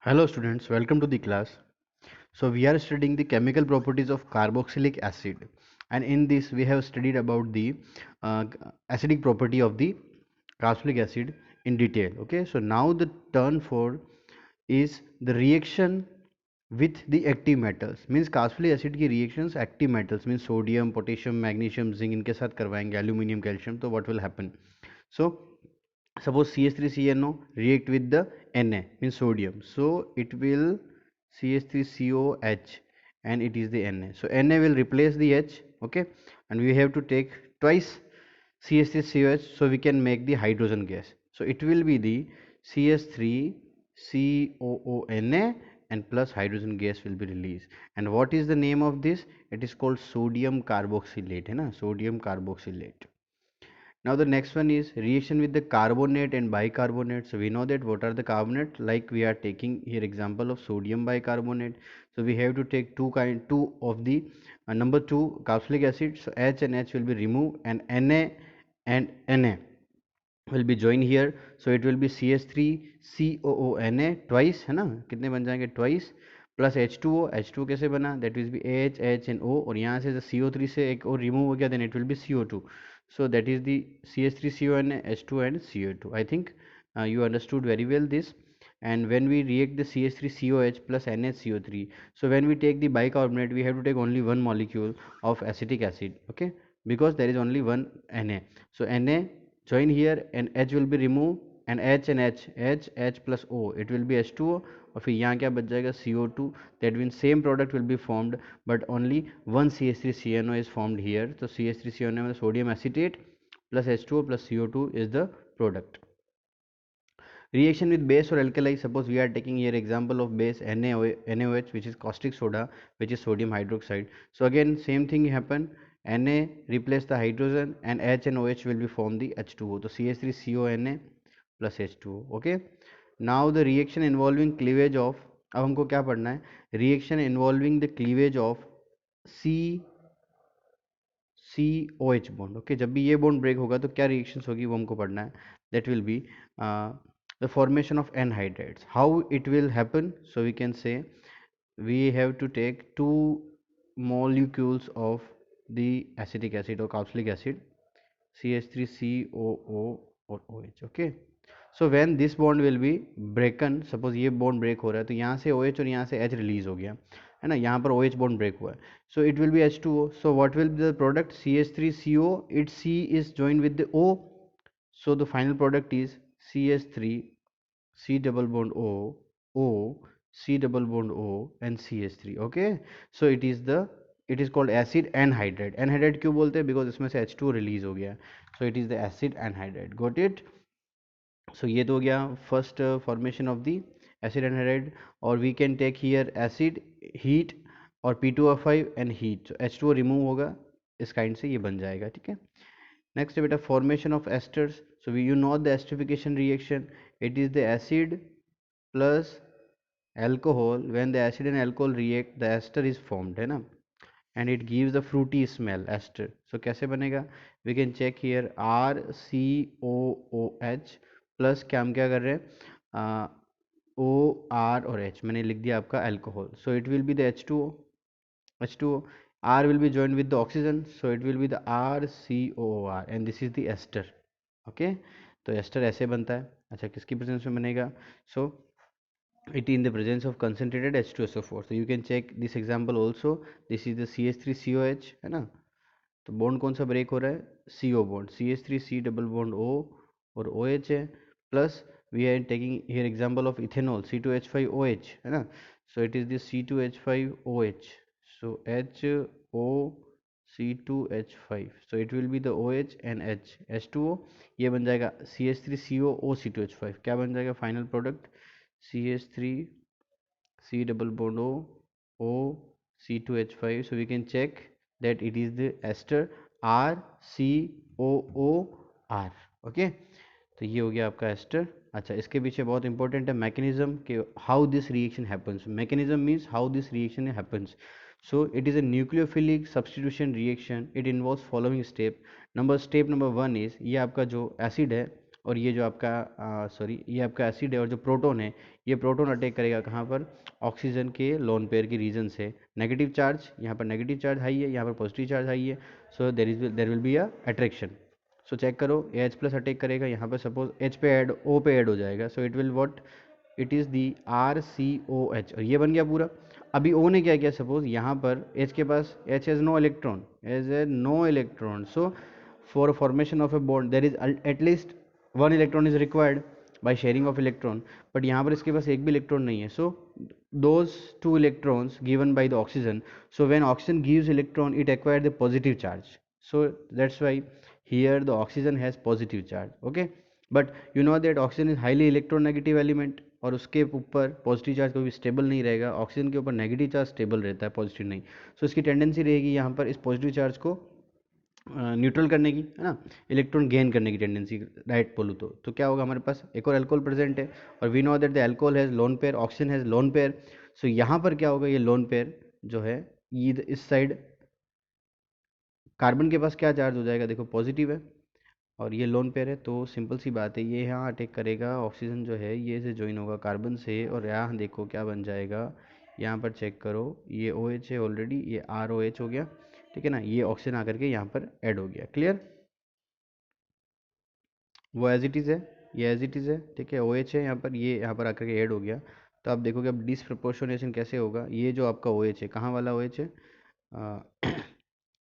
Hello students, welcome to the class. So we are studying the chemical properties of carboxylic acid, and in this we have studied about the uh, acidic property of the carboxylic acid in detail. Okay, so now the turn for is the reaction with the active metals. Means carboxylic acid की reactions active metals means sodium, potassium, magnesium, zinc इनके साथ करवाएंगे, aluminium, calcium. तो what will happen? So suppose CH3CNO react with the Na means sodium, so it will CH3COH and it is the Na, so Na will replace the H. Okay, and we have to take twice CH3COH, so we can make the hydrogen gas, so it will be the CH3COONA and plus hydrogen gas will be released. And what is the name of this? It is called sodium carboxylate, है ना, sodium carboxylate. Now the next one is reaction with the carbonate and bicarbonate. So we know that what are the carbonate, like we are taking here example of sodium bicarbonate. So we have to take two of the number two carboxylic acid. So H and H will be removed and Na and Na will be joined here. So it will be CH3COONA twice, है ना, कितने बन जाएंगे twice plus H2O. H2O कैसे बना, that will be H H and O, और यहाँ से CO3 से एक और रिमूव हो गया, then it will be CO2. So that is the CH3CONA, H2 and CO2. I think you understood very well this. And when we react the CH3COH plus NHCO3, so when we take the bicarbonate, we have to take only one molecule of acetic acid. Okay, because there is only one Na. So Na join here and H will be removed and H and H plus O, it will be H2O, और फिर यहाँ क्या बच जाएगा CO2. That means same product will be formed but only one CH3CNO is formed here. So CH3CNO में sodium acetate plus H2O plus CO2 is the product. Reaction with base or alkali, suppose we are taking here example of base NaOH, which is caustic soda, which is sodium hydroxide. So again same thing happen, Na replace the hydrogen and H and OH will be form the H2O. So CH3CONA plus H2O. Okay, now the reaction involving cleavage of, अब हमको क्या पढ़ना है, reaction involving the cleavage of COH bond. Okay, जब भी ये bond break होगा तो क्या reactions होगी वो हमको पढ़ना है. That will be the formation of anhydrides. How it will happen? So we can say we have to take two molecules of the acetic acid or carboxylic acid, CH3COO or OH. Okay, so when this bond will be broken, suppose ये bond break हो रहा है तो यहाँ से OH और यहाँ से H release हो गया है ना, यहाँ पर OH bond break हुआ है, so it will be H2O. So what will be the product? CH3CO, its C is joined with the O, so the final product is CH3 C double bond O C double bond O and CH3. Okay, so it is called acid anhydride. Anhydride क्यों बोलते हैं? Because इसमें से H2 release हो गया, so it is the acid anhydride. Got it? So ये तो हो गया first formation of the acid anhydride. और we can take here acid, heat और P2O5 and heat, so H2O remove होगा, इस kind से ये बन जाएगा. ठीक है, next है बेटा formation of esters. So you know the esterification reaction, it is the acid plus alcohol. When the acid and alcohol react, the ester is formed, है ना, and it gives the fruity smell, ester. So कैसे बनेगा? We can check here RCOOH plus क्या हम क्या कर रहे हैं, O R और H, मैंने लिख दिया आपका alcohol. So it will be the H2O. R will be joined with the oxygen, so it will be the RCOOR and this is the ester. Okay, तो ester ऐसे बनता है. अच्छा, किसकी प्रेजेंस में बनेगा? So it in the presence of concentrated H2SO4. So you can check this example also. This is the CH3COH, है ना, तो बॉन्ड कौन सा ब्रेक हो रहा है? CO bond, CH3C double bond O और OH है, plus we are taking here example of ethanol C2H5OH, है ना, so it is this C2H5OH, so HO C2H5, so it will be the OH and H2O. ये बन जाएगा CH3CO C2H5, क्या बन जाएगा final product? CH3C double bond O C2H5. So we can check that it is the ester RCOOR. Okay, तो ये हो गया आपका एस्टर. अच्छा, इसके पीछे बहुत इंपॉर्टेंट है मैकेनिज्म कि how this reaction happens. Mechanism means how this reaction happens. So it is a nucleophilic substitution reaction. It involves following step. Step number 1 is, ये आपका जो एसिड है और ये जो आपका सॉरी ये आपका एसिड है, और जो प्रोटॉन है ये प्रोटॉन अटैक करेगा कहाँ पर, ऑक्सीजन के लोन पेयर के रीजन से। नेगेटिव चार्ज, यहाँ पर नेगेटिव चार्ज हाई है, यहाँ पर पॉजिटिव चार्ज हाई है, so there will be a attraction. So check करो, एच प्लस अटैक करेगा यहाँ पर, सपोज एच पे ऐड ओ पे ऐड हो जाएगा, so it will what, it is the RCOH, और ये बन गया पूरा। अभी O ने क्या किया, सपोज यहाँ पर H के पास, H has no electron, as a no electron, so for formation of a bond there is at least one electron is required by sharing of electron, but यहाँ पर इसके पास एक भी इलेक्ट्रॉन नहीं है, सो those two electrons given by the oxygen, so when oxygen gives electron it acquires the positive charge, so that's why here the oxygen has positive charge, okay, but you know that oxygen is highly electronegative element, और उसके ऊपर positive charge कभी stable नहीं रहेगा, oxygen के ऊपर negative charge stable रहता है, पॉजिटिव नहीं, सो इसकी टेंडेंसी रहेगी यहाँ पर इस पॉजिटिव चार्ज को न्यूट्रल करने की, है ना, इलेक्ट्रॉन गेन करने की टेंडेंसी, राइट बोलूँ तो क्या होगा, हमारे पास एक और अल्कोहल प्रेजेंट है, और we know that the alcohol has lone pair, oxygen has lone pair, so यहाँ पर क्या होगा, ये लोन पेयर जो है ये इस साइड कार्बन के पास क्या चार्ज हो जाएगा, देखो पॉजिटिव है, और ये लोन पेयर है, तो सिंपल सी बात है, ये यहाँ अटैक करेगा, ऑक्सीजन जो है ये से ज्वाइन होगा कार्बन से, और यहाँ देखो क्या बन जाएगा, यहाँ पर चेक करो, ये OH है ऑलरेडी, ये ROH हो गया, ठीक है ना, ये ऑक्सीजन आकर के यहाँ पर ऐड हो गया, क्लियर, वो एज इट इज़ है, ये एज इट इज़ है, ठीक है, OH है यहाँ पर, ये यहाँ पर आकर के ऐड हो गया, तो आप देखोगे अब डिसप्रपोर्शनेशन कैसे होगा, ये जो आपका OH है, कहाँ वाला OH है, अ,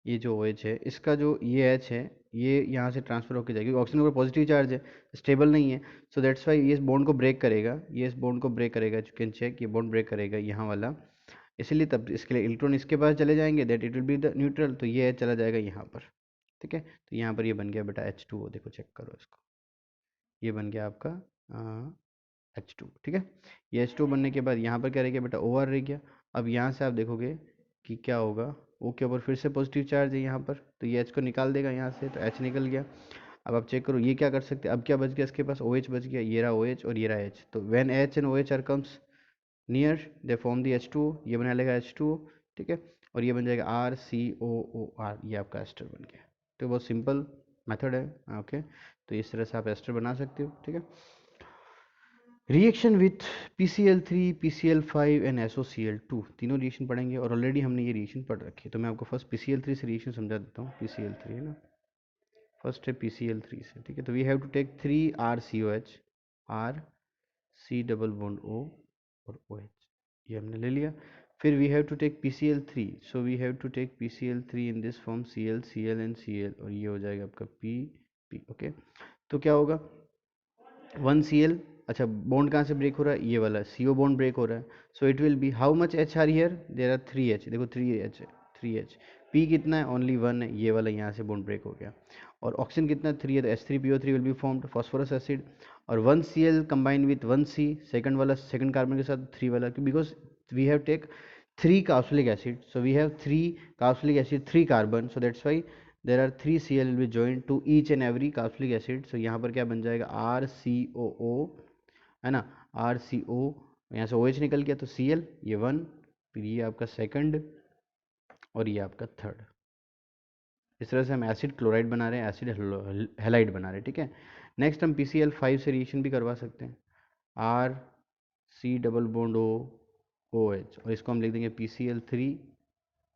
ये जो OH है इसका जो ये H है ये यहाँ से ट्रांसफर होकर जाएगी, ऑक्सीजन के ऊपर पॉजिटिव चार्ज है, स्टेबल नहीं है, सो दैट्स वाई ये इस बॉन्ड को ब्रेक करेगा, ये इस बॉन्ड को ब्रेक करेगा, यू कैन चेक, ये बॉन्ड ब्रेक करेगा यहाँ वाला, इसलिए तब इसके लिए इलेक्ट्रॉन इसके पास चले जाएंगे, that it will be the neutral, तो ये चला जाएगा यहाँ पर, ठीक है, तो यहाँ पर ये बन गया बेटा H2O, देखो चेक करो इसको, ये बन गया आपका H2, ठीक है, ये H2 बनने के बाद यहाँ पर क्या रह गया बेटा, OR रह गया, अब यहाँ से आप देखोगे कि क्या होगा, O के ऊपर फिर से पॉजिटिव चार्ज है यहाँ पर, तो ये H को निकाल देगा यहाँ से, तो H निकल गया, अब आप चेक करो ये क्या कर सकते हैं, अब क्या बच गया इसके पास, OH बच गया, ये रहा OH और ये रहा H, तो when H and OH are comes near they form the H2O, ये बना लेगा H2O, ठीक है, और ये बन जाएगा RCOOR, ये आपका एस्टर बन गया, तो बहुत सिंपल मेथड है, ओके, तो इस तरह से आप एस्टर बना सकते हो, ठीक है। Reaction with PCl3, PCl5 and SOCl2, तीनों रिएक्शन पढ़ेंगे, और ऑलरेडी हमने ये रिएक्शन पढ़ रखी है, तो मैं आपको फर्स्ट PCl3 से रिएक्शन समझा देता हूँ, PCl3 है ना, फर्स्ट है PCl3 से, ठीक है, तो we have to take 3RCOH, R C double bond O और OH, ये हमने ले लिया, फिर we have to take PCl3, so we have to take PCl3 in this form, Cl Cl and Cl, और ये हो जाएगा आपका P, ओके, तो क्या होगा 1Cl, अच्छा बॉन्ड कहाँ से ब्रेक हो रहा है, ये वाला CO बॉन्ड ब्रेक हो रहा है, so it will be how much H are here, there are 3H, देखो 3H है, 3H, P कितना है, ओनली 1 है, ये वाला यहाँ से बॉन्ड ब्रेक हो गया, और ऑक्सीजन कितना 3 है, तो H3PO3 will be formed, phosphorous acid, और 1Cl combine with 1C, second वाला सेकंड कार्बन के साथ 3 वाला, because we have take 3 carboxylic acid, so we have 3 carboxylic acid, 3 carbon, so that's why there are 3 Cl will be joined to each and every carboxylic acid, so यहाँ पर क्या बन जाएगा RCOO, है ना, RCO, यहाँ से OH निकल गया, तो Cl ये 1, फिर ये आपका सेकंड, और ये आपका थर्ड, इस तरह से हम एसिड क्लोराइड बना रहे हैं, एसिड हेलाइड बना रहे हैं, ठीक है। नेक्स्ट हम PCl5 से रिएक्शन भी करवा सकते हैं, R C double bond O OH, और इसको हम लिख देंगे PCl3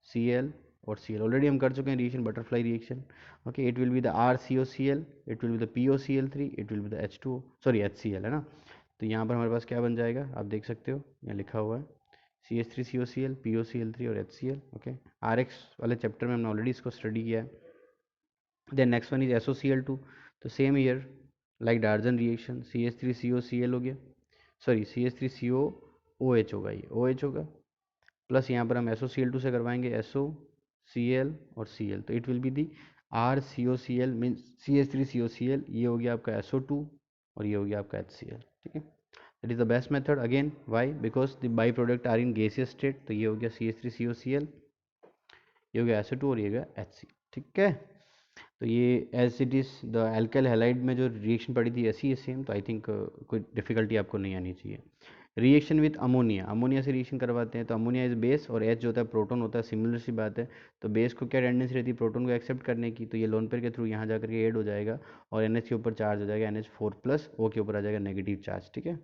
Cl और Cl, ऑलरेडी हम कर चुके हैं reaction, butterfly reaction, okay, it will be the RCOCl, it will be the POCl3, it will be the H2O, sorry HCl, है ना, तो यहाँ पर हमारे पास क्या बन जाएगा, आप देख सकते हो यहाँ लिखा हुआ है CH3COCl, POCl3 और HCl, ओके, RX वाले चैप्टर में हमने ऑलरेडी इसको स्टडी किया है। Then next one is SOCl2, तो same year like डार्जन reaction, CH3COCl हो गया, सॉरी CH3COOH होगा, ये OH होगा, प्लस यहाँ पर हम SOCl2 से करवाएंगे SOCl और Cl, तो it will be the RCOCl mean CH3COCl, ये हो गया आपका SO2 और ये हो गया आपका HCl, ठीक है, that is the best method, again why, because the by product are in gaseous state, तो ये हो गया CH3COCl, ये हो गया SO2 और ये हो गया HCl, ठीक है, तो ये as it is the alkyl halide में जो रिएक्शन पड़ी थी ऐसी है सेम, तो आई थिंक कोई डिफिकल्टी आपको नहीं आनी चाहिए। रिएक्शन विथ अमोनिया, अमोनिया से रिएक्शन करवाते हैं तो अमोनिया इज बेस और H जो होता है प्रोटोन होता है, सिमिलर सी बात है। तो बेस को क्या टेंडेंसी रहती है, प्रोटोन को एक्सेप्ट करने की, तो ये लोन पेयर के थ्रू यहाँ जाकर के ऐड हो जाएगा और NH के ऊपर चार्ज हो जाएगा NH4+ O के ऊपर आ जाएगा नेगेटिव चार्ज, ठीक है।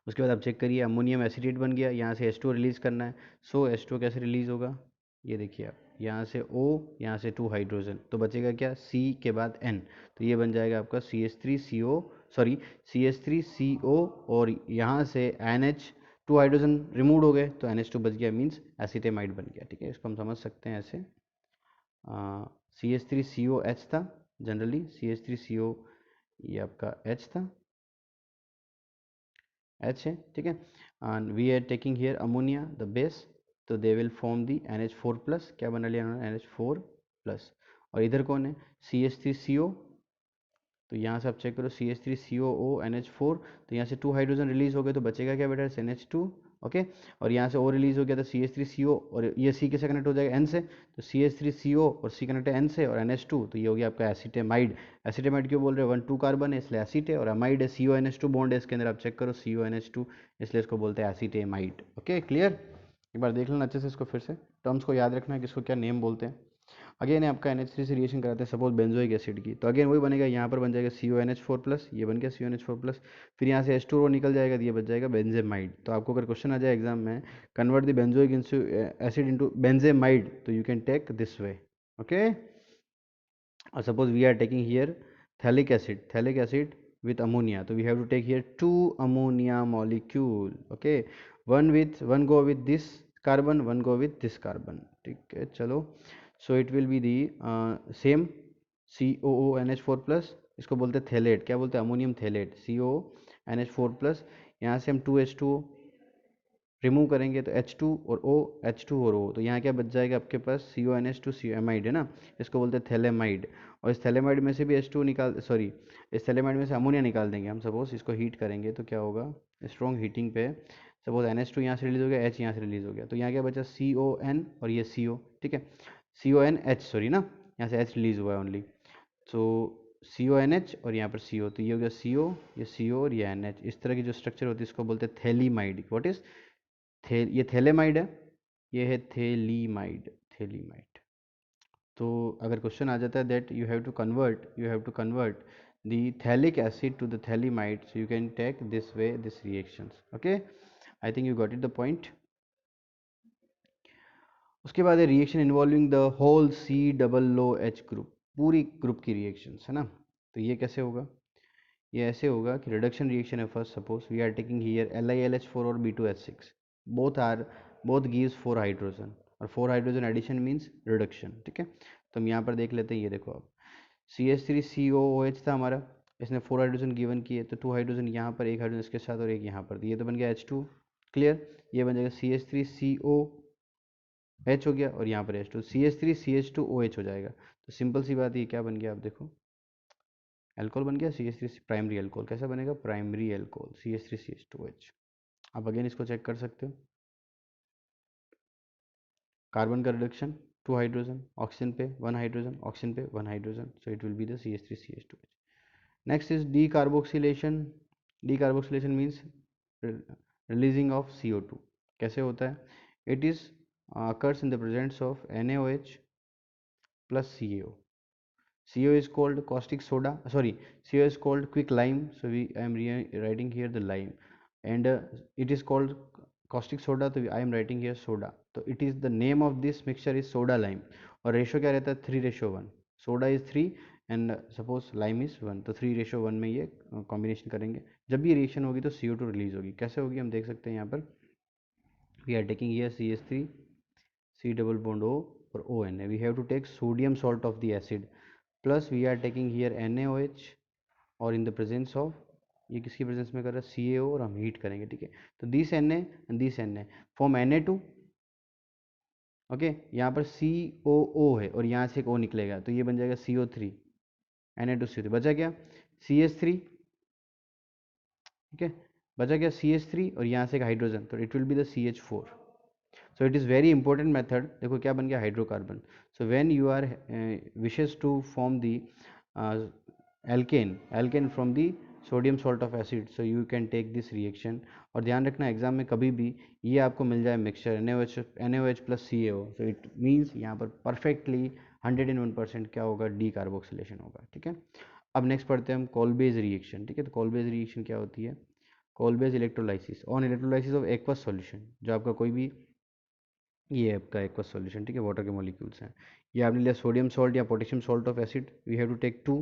उसके बाद आप चेक करिए अमोनियम एसिटेट बन गया, यहाँ से H2 रिलीज़ करना है। सो H2 कैसे रिलीज़ होगा, ये देखिए आप, यहाँ से O, यहाँ से 2 हाइड्रोजन, तो बचेगा क्या, C के बाद N, तो ये बन जाएगा आपका CH3CO, सॉरी CH3CO, और यहाँ से NH 2 हाइड्रोजन रिमूव हो गए तो NH2 बच गया, मीन्स एसिटेमाइड बन गया, ठीक है। इसको हम समझ सकते हैं ऐसे, CH3COH था, जनरली CH3CO ये आपका H था, H है, ठीक है। And we are taking here ammonia the base, तो they will form the NH4+, क्या बना लिया उन्होंने, NH4+। और इधर कौन है, CH3CO, तो यहाँ से आप चेक करो CH3COO NH4, तो यहाँ से 2 हाइड्रोजन रिलीज हो गए तो बचेगा क्या बेटा, NH2, ओके। और यहाँ से O रिलीज हो गया तो CH3CO, और ये C के से कनेक्ट हो जाएगा N से, तो CH3CO और C कनेक्ट है N से, और NH2, तो ये हो गया आपका एसिटेमाइड। एसिटेमाइड क्यों बोल रहे हैं, 1 2 कार्बन है इसलिए एसिड है, और अमाइड है, CONH2 बॉन्ड है इसके अंदर, आप चेक करो CONH2, इसलिए इसको बोलते हैं एसिटेमाइड, ओके क्लियर। एक बार देख लेना अच्छे से इसको, फिर से टर्म्स को याद रखना है किसको क्या नेम बोलते हैं। अगेन आपका NH3 से रिएक्शन कराते हैं सपोज बेंजोइक एसिड की, तो अगेन वही बनेगा, यहाँ पर बन जाएगा CONH4+, ये बन गया CONH4+, फिर यहाँ से H2O निकल जाएगा तो ये बच जाएगा बेंजेमाइड। तो आपको अगर क्वेश्चन आ जाए एग्जाम में, convert the benzoic acid into benzamide, तो you can take this way, okay. और suppose we are taking here phthalic acid with ammonia, so we have to take here 2 ammonia molecule, okay, one go with this carbon, one go with this carbon, ठीक है चलो। so it will be the same COONH4+, इसको बोलते हैं phthalate, क्या बोलते हैं, ammonium phthalate, CONH4+, यहाँ से हम 2H2O रिमूव करेंगे तो H2 और O, H2 और O, तो यहाँ क्या बच जाएगा आपके पास, CONH2 एमाइड है ना, इसको बोलते हैं थैलेमाइड। और इस थैलेमाइड में से भी H2 निकाल, सॉरी इस थैलेमाइड में से अमोनिया निकाल देंगे हम, सपोज इसको हीट करेंगे तो क्या होगा, स्ट्रॉन्ग हीटिंग पे सपोज NH2 यहाँ से रिलीज हो गया, H यहाँ से रिलीज हो गया, तो यहाँ क्या बचा CON और ये CO, ठीक है, CONH, सॉरी ना, यहाँ से H रिलीज हुआ है ओनली, तो CONH और यहाँ पर CO, तो ये हो गया CO, ये CO और ये NH, इस तरह की जो स्ट्रक्चर होती है इसको बोलते हैं थैलीमाइड। व्हाट इज ये थैलेमाइड है, ये है थैलीमाइड। तो अगर क्वेश्चन आ जाता है that you have to convert the phthalic acid to the phthalimide, so you can take this way this reactions, okay. I think you got it the point. उसके बाद है reaction involving the whole COOH group, पूरी group की reactions है ना। तो ये कैसे होगा, ये ऐसे होगा कि रिडक्शन रिएक्शन है first, suppose we are taking here LiLH4 और B2H6, बोथ गिव्स 4 हाइड्रोजन, और 4 हाइड्रोजन एडिशन मींस रिडक्शन, ठीक है। तो हम यहाँ पर देख लेते हैं, ये देखो आप CH3COOH था हमारा, इसने 4 हाइड्रोजन गिवन किए, तो 2 हाइड्रोजन यहाँ पर, एक हाइड्रोजन इसके साथ और एक यहाँ पर, तो ये तो बन गया H2, क्लियर। ये बन जाएगा CH3COH हो गया, और यहाँ पर H2, CH3CH2OH हो जाएगा। तो सिंपल सी बात, ये क्या बन गया आप देखो, एल्कोहल बन गया CH3, प्राइमरी एल्कोहल, कैसा बनेगा, प्राइमरी एल्कोहल CH3CH2OH। आप अगेन इसको चेक कर सकते हो, कार्बन का रिडक्शन 2 हाइड्रोजन, ऑक्सीजन पे 1 हाइड्रोजन, ऑक्सीजन पे 1 hydrogen, so it will be the CH3CH2OH। Next is decarboxylation, decarboxylation means releasing of CO2, कैसे होता है, it is occurs in the presence of NaOH plus CaO. CO is called caustic soda, sorry, CO is called quick lime, so I am writing here the lime, and it is called caustic soda, so I am writing here soda, so it is the name of this mixture is soda lime, और ratio क्या रहता है 3:1, soda is 3 and suppose lime is 1, तो 3:1 में ये combination करेंगे, जब भी रिएक्शन होगी तो CO2 रिलीज होगी, कैसे होगी हम देख सकते हैं यहाँ पर, we are taking here CH3 C double bond O और ONA, we have to take sodium salt of the acid, plus we are taking here NaOH, और in the presence of, ये किसकी प्रेजेंस में कर रहा है CaO, और हम हीट करेंगे, ठीक है। तो this Na and this Na form Na2, okay, यहाँ पर COO है और यहाँ से एक O निकलेगा, तो ये बन जाएगा CO3, Na2CO3, बचा क्या CH3, ठीक है, बचा क्या CH3 और यहाँ से एक हाइड्रोजन, तो it will be the CH4। So it is very important method, देखो क्या बन गया hydrocarbon. So when you are wishes to form the alkane from the sodium salt of acid, so you can take this reaction. और ध्यान रखना exam में कभी भी ये आपको मिल जाए mixture NaOH plus CaO, so it means यहाँ पर परफेक्टली 101% क्या होगा, डी कार्बोक्सिलेशन होगा, ठीक है। अब नेक्स्ट पढ़ते हैं हम कॉलबेज रिएक्शन, ठीक है। तो कॉलबेज रिएक्शन क्या होती है, Kolbe's electrolysis on electrolysis of aqueous solution, जो आपका कोई भी ये आपका एक्वस सॉल्यूशन, ठीक है, वाटर के मॉलिक्यूल्स हैं। ये आपने लिया सोडियम सॉल्ट या potassium salt of acid, we have to take 2।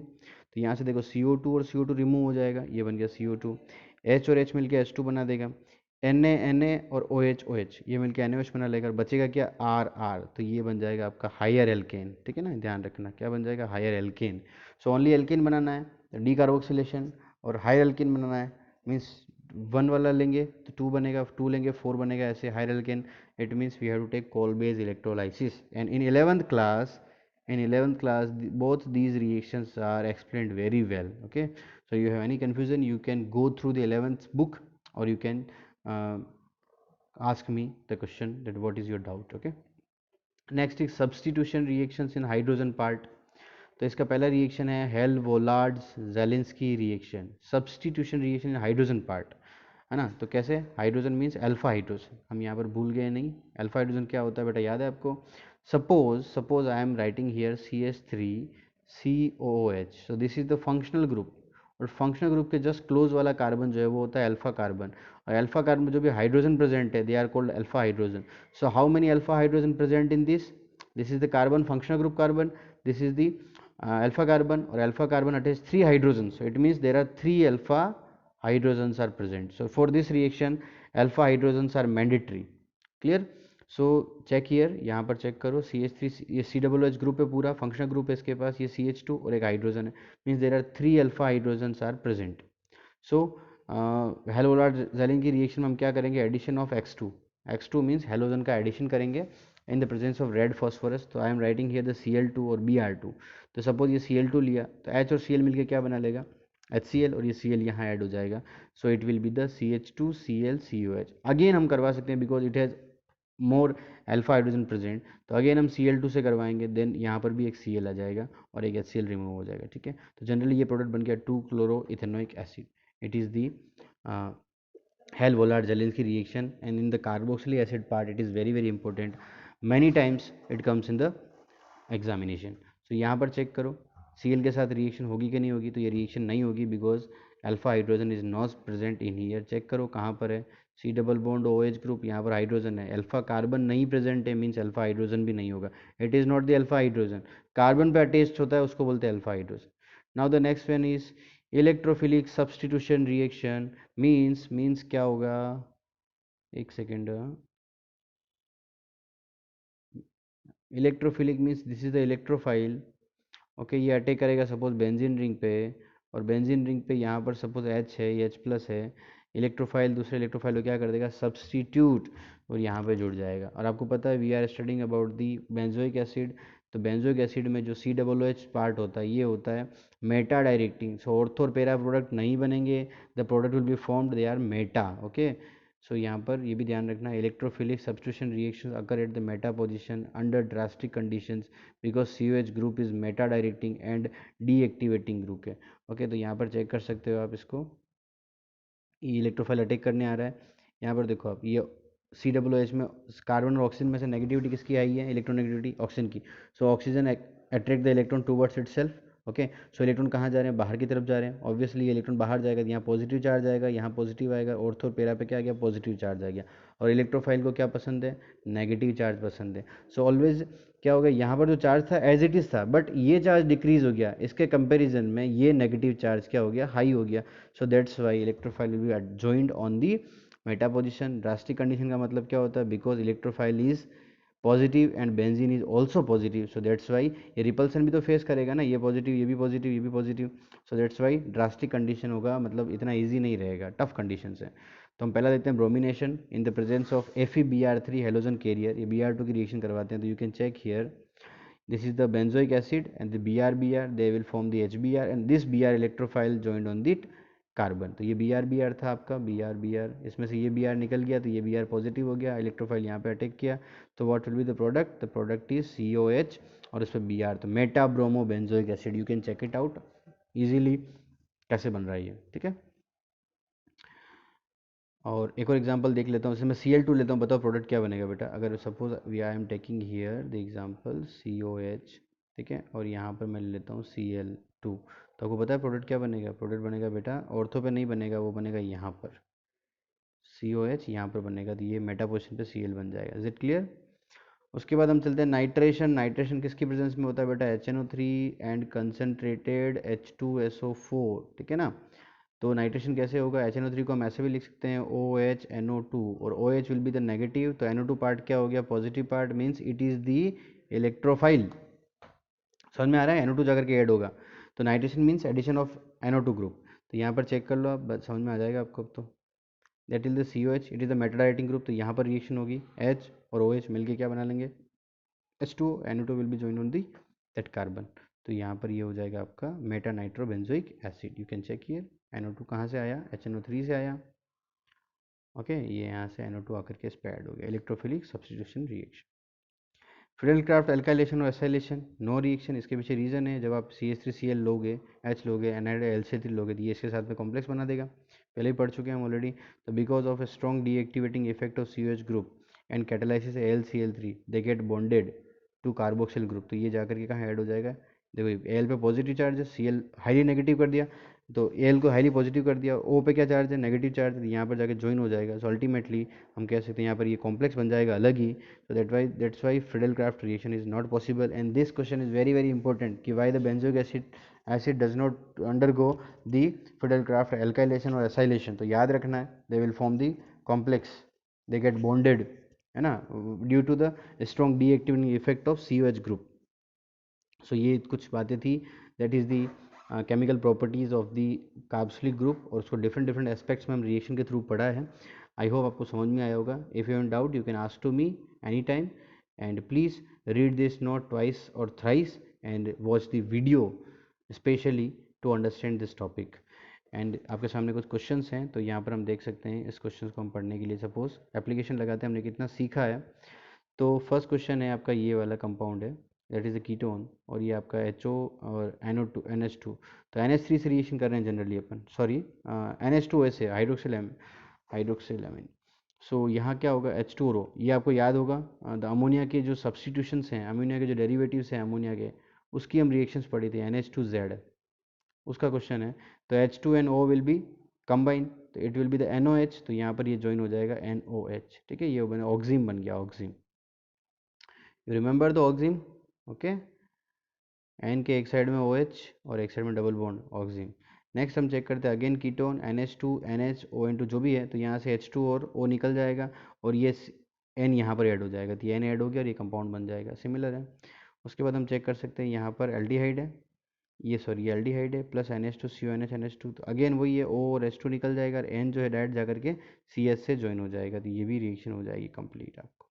तो यहाँ से देखो CO2 और CO2 रिमूव हो जाएगा, ये बन गया CO2। H और H मिलकर H2 बना देगा। Na और OH ये मिलकर NaOH बना लेगा, बचेगा क्या, R। तो ये बन जाएगा आपका हायर एल्केन, ठीक है ना, ध्यान रखना क्या बन जाएगा, higher alkane. So only alkane बनाना है, डी कार्बोक्सिलेशन, और हायर एल्केन बनाना है मीन्स 1 वाला लेंगे तो 2 बनेगा, 2 लेंगे 4 बनेगा, ऐसे higher alkane. It means we have to take Kolbe's electrolysis. And in 11th class, both these reactions are explained very well. Okay, so you have any confusion, you can go through the 11th book, or you can uh, ask me the question that what is your doubt. Okay, next is substitution reactions in hydrogen part. तो इसका पहला reaction है Hell Volhard Zelinsky reaction, substitution reaction in hydrogen part, है ना। तो कैसे, hydrogen means alpha hydrogen, हम यहाँ पर भूल गए नहीं, अल्फा हाइड्रोजन क्या होता है बेटा, याद है आपको। Suppose I am writing here CH3COOH, so this is the functional group, और फंक्शनल ग्रुप के जस्ट क्लोज वाला कार्बन जो है वो होता है अल्फा कार्बन, और अल्फा कार्बन में जो भी हाइड्रोजन प्रेजेंट है they are called alpha hydrogen. So how many alpha hydrogen present in this is the carbon functional group carbon, this is the alpha carbon, or alpha carbon attaches 3 hydrogens, so it means there are 3 alpha hydrogens are present. So for this reaction alpha hydrogens are mandatory, clear। so check here, यहाँ पर check करो CH3, ये COOH group है पूरा, functional group है इसके पास, ये CH2 और एक हाइड्रोजन है, means there are 3 alpha hydrogens are present. So Hell Volhard Zelinsky की रिएक्शन में हम क्या करेंगे, addition of X2 means halogen का एडिशन करेंगे in the presence of red phosphorus. तो I am writing here the Cl2 और Br2। तो सपोज ये Cl2 लिया तो H और Cl मिलकर क्या बना लेगा, HCl, और ये Cl यहाँ ऐड हो जाएगा, so it will be the CH2ClCOH। Again हम करवा सकते हैं because it has more alpha hydrogen present, तो अगेन हम Cl2 से करवाएंगे, देन यहाँ पर भी एक Cl आ जाएगा और एक HCl रिमूव हो जाएगा, ठीक है। तो जनरली ये प्रोडक्ट बन गया 2 chloro ethanoic acid, it is the Hell-Vollard-Zelinsky reaction, and in the carboxylic acid part it is very important, many times it comes in the examination. तो यहाँ पर चेक करो Cl के साथ रिएक्शन होगी कि नहीं होगी, तो ये रिएक्शन नहीं होगी because alpha hydrogen is not present in here. Check करो कहाँ पर है, C double bond OH group, यहाँ पर हाइड्रोजन है, अल्फा कार्बन नहीं प्रेजेंट है मीन्स अल्फा हाइड्रोजन भी नहीं होगा, it is not the alpha hydrogen, carbon पे अटैच्ड होता है उसको बोलते हैं alpha hydrogen. Now the next one is electrophilic substitution reaction, means क्या होगा, एक second, electrophilic means this is the electrophile, okay. ये अटैक करेगा सपोज बेंजीन रिंग पे, और बेंजीन रिंग पे यहाँ पर सपोज H है, ये H प्लस है, इलेक्ट्रोफाइल दूसरे इलेक्ट्रोफाइल को क्या कर देगा, सब्सटीट्यूट, और यहाँ पे जुड़ जाएगा। और आपको पता है we are studying about the benzoic acid, तो बेंजोइक एसिड में जो COOH पार्ट होता है ये होता है मेटा डायरेक्टिंग, सो ऑर्थो और पैरा प्रोडक्ट नहीं बनेंगे, the product will be formed, they are meta, okay. So यहाँ पर ये भी ध्यान रखना, electrophilic substitution reaction occur at the meta position under drastic conditions because COH group is meta directing and deactivating group है, okay. तो यहाँ पर चेक कर सकते हो आप इसको, ये इलेक्ट्रोफाइल अटैक करने आ रहा है। यहाँ पर देखो आप, ये COOH में कार्बन और ऑक्सीजन में से नेगेटिविटी किसकी आई है, इलेक्ट्रोनेगेटिविटी ऑक्सीजन की। So oxygen attract the electron towards itself, okay. So electron कहाँ जा रहे हैं, बाहर की तरफ जा रहे हैं, ऑब्वियसली ये इलेक्ट्रॉन बाहर जाएगा तो यहाँ पॉजिटिव चार्ज आएगा, यहाँ पॉजिटिव आएगा, ऑर्थो और पेरा पे क्या आ गया, पॉजिटिव चार्ज आ गया। और इलेक्ट्रोफाइल को क्या पसंद है, नेगेटिव चार्ज पसंद है। सो ऑलवेज क्या होगा, यहाँ पर जो चार्ज था एज इट इज़ था, बट ये चार्ज डिक्रीज हो गया, इसके कंपेरिजन में ये नेगेटिव चार्ज क्या हो गया, हाई हो गया। So that's why electrophile will be joined on the Meta position. Drastic condition का मतलब क्या होता है, because electrophile is positive and benzene is also positive, so that's why ये रिपल्सन भी तो फेस करेगा ना, ये पॉजिटिव ये भी पॉजिटिव ये भी positive, so that's why drastic condition होगा, मतलब इतना ईजी नहीं रहेगा, टफ कंडीशन है। तो हम पहला देखते हैं bromination in the presence of FeBr3 halogen carrier, ये Br2 की रिएक्शन करवाते हैं। तो you can check here, this is the benzoic acid and the Br they will form the HBr and this Br electrophile joined on the carbon. तो ये Br था आपका, Br इसमें से ये Br निकल गया तो ये Br पॉजिटिव हो गया, इलेक्ट्रोफाइल यहाँ पे अटैक किया, तो what will be the product is COH और इस पर Br, तो meta bromo benzoic acid, you can check it out easily. कैसे बन रहा है ये, ठीक है। और एक और एग्जांपल देख लेता हूँ, जैसे मैं Cl2 लेता हूँ, बताओ प्रोडक्ट क्या बनेगा बेटा। अगर suppose we I am taking here the example COH, ठीक है, और यहाँ पर मैं ले लेता हूँ Cl2, तो आपको पता है प्रोडक्ट क्या बनेगा। प्रोडक्ट बनेगा बेटा, ऑर्थो पे नहीं बनेगा, वो बनेगा यहाँ पर COH, यहाँ पर बनेगा, तो ये मेटा पोजिशन पे Cl बन जाएगा। Is it clear. उसके बाद हम चलते हैं नाइट्रेशन। नाइट्रेशन किसकी प्रेजेंस में होता है बेटा, HNO3 एंड कंसनट्रेटेड H2SO4, ठीक है ना। तो नाइट्रेशन कैसे होगा, HNO3 को हम ऐसे भी लिख सकते हैं OHNO2, और OH will be the negative, तो NO2 पार्ट क्या हो गया, positive part, means it is the electrophile. समझ में आ रहा है, NO2 जाकर के ऐड होगा, तो nitration means addition of NO2 group. तो यहाँ पर चेक कर लो आप, समझ में आ जाएगा आपको। अब तो that is the COH, it is the Meta dieting group, तो यहाँ पर रिएक्शन होगी, H और OH मिलके क्या बना लेंगे, H2O, NO2 will be joined on the that carbon। तो यहाँ पर ये हो जाएगा आपका meta nitrobenzoic acid. You can check here, NO2 कहाँ से आया, HNO3 से आया, ओके, ये यहाँ से NO2 आकर के इस पे ऐड हो गया, electrophilic substitution reaction. Fidel craft alkylation और एसाइलेशन, नो रिएक्शन। इसके पीछे रीज़न है, जब आप CH3Cl लोगे, H लोगे, NiHLCl लोगे, तो ये इसके साथ में कॉम्प्लेक्स बना देगा, पहले ही पढ़ चुके हैं हम ऑलरेडी। तो because of a strong deactivating effect of COH group and catalysis AlCl3, they get bonded to carboxyl group, तो ये जाकर के कहाँ ऐड हो जाएगा, देखो Al पे पॉजिटिव चार्ज है, Cl हाईली नेगेटिव कर दिया, तो Al को हाईली पॉजिटिव कर दिया, O पे क्या चार्ज है, नेगेटिव चार्ज है, यहाँ पर जाकर ज्वाइन हो जाएगा। सो अल्टीमेटली हम कह सकते हैं यहाँ पर ये कॉम्प्लेक्स बन जाएगा अलग ही। So that's why Friedel-Crafts reaction is not possible, and this question is very very important कि why the benzoic acid does not undergo the Friedel-Crafts alkylation or acylation। तो याद रखना है, they will form the complex, they get bonded, है ना, due to the strong deactivating effect of COH group। सो ये कुछ बातें थी, that is the chemical properties of the carboxylic group, और उसको डिफरेंट डिफरेंट एस्पेक्ट्स में हम रिएक्शन के थ्रू पढ़ा है। आई होप आपको समझ में आया होगा। If you have doubt you can ask to me any time, and please read this note twice और thrice and watch the video specially to understand this topic. And आपके सामने कुछ क्वेश्चंस हैं, तो यहाँ पर हम देख सकते हैं इस क्वेश्चंस को हम पढ़ने के लिए। सपोज एप्लीकेशन लगाते हैं, हमने कितना सीखा है। तो फर्स्ट क्वेश्चन है आपका, ये वाला कंपाउंड है, दैट इज़ अ कीटोन, और ये आपका HO और NO2 NH2, तो NH3 से रिएक्शन कर रहे हैं जनरली अपन, सॉरी NH2 से हाइड्रोक्सिल एमिन। सो यहाँ क्या होगा, H2O, ये आपको याद होगा द अमोनिया के जो सब्सटीट्यूशंस हैं, अमोनिया के जो डेरिवेटिव्स हैं अमोनिया के, उसकी हम रिएक्शंस पढ़ी थी, NH2Z, उसका क्वेश्चन है। तो H2 and O will be combine, तो it will be the NOH, तो यहाँ पर ये ज्वाइन हो जाएगा NOH, ठीक है, ये बन ऑक्सीम बन गया, oxime. You remember the oxime, okay, N के एक साइड में OH और एक साइड में डबल बॉन्ड ऑक्सीम। नेक्स्ट हम चेक करते हैं again ketone, NH2 NH ON2 जो भी है, तो यहाँ से H2 और O निकल जाएगा, और ये N यहाँ पर ऐड हो जाएगा, तो ये N ऐड हो गया और ये कंपाउंड बन जाएगा, सिमिलर है। उसके बाद हम चेक कर सकते हैं यहाँ पर एल्डिहाइड है, ये सॉरी ये एल्डिहाइड है, प्लस NH2 CONH NH2, तो अगेन वही है, O और H2 निकल जाएगा, और N जो है डायरेक्ट जाकर के CS से ज्वाइन हो जाएगा, तो ये भी रिएक्शन हो जाएगी कंप्लीट आपको।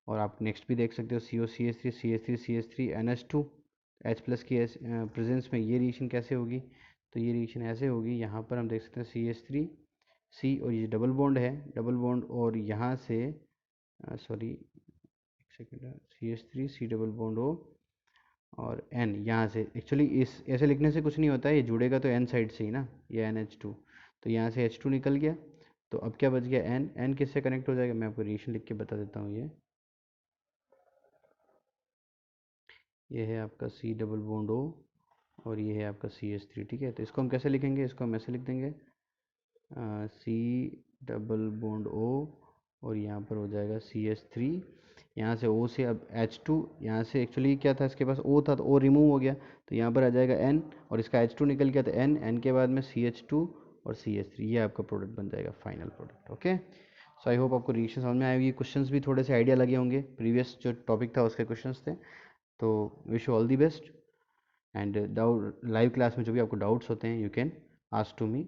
और आप नेक्स्ट भी देख सकते हो COCH3 CH3 CH3 NH2 H plus की प्रेजेंस में ये रिएक्शन कैसे होगी, तो ये रिएक्शन ऐसे होगी, यहाँ पर हम देख सकते हैं CH3 C, और ये डबल बॉन्ड है, डबल बॉन्ड, और यहाँ से सॉरी एक second, CH3 C double bond O और N, यहाँ से एक्चुअली इस ऐसे लिखने से कुछ नहीं होता है, ये जुड़ेगा तो N साइड से ही ना, ये NH2, तो यहाँ से H2 निकल गया, तो अब क्या बच गया N, N किससे कनेक्ट हो जाएगा, मैं आपको रिएक्शन लिख के बता देता हूँ। ये है आपका C डबल बॉन्ड O, और ये है आपका CH3, ठीक है। तो इसको हम कैसे लिखेंगे, इसको हम ऐसे लिख देंगे C डबल बॉन्ड O, और यहाँ पर हो जाएगा CH3, यहाँ से O से अब H2, यहाँ से एक्चुअली क्या था, इसके पास O था, तो O रिमूव हो गया, तो यहाँ पर आ जाएगा N, और इसका H2 निकल गया, तो N के बाद में CH2 और CH3, ये आपका प्रोडक्ट बन जाएगा, final product, okay. So I hope आपको रिएक्शन समझ में आएगी, क्वेश्चंस भी थोड़े से आइडिया लगे होंगे, प्रीवियस जो टॉपिक था उसके क्वेश्चंस थे। तो wish you all the best, and doubt live class में जो भी आपको डाउट्स होते हैं you can ask to me.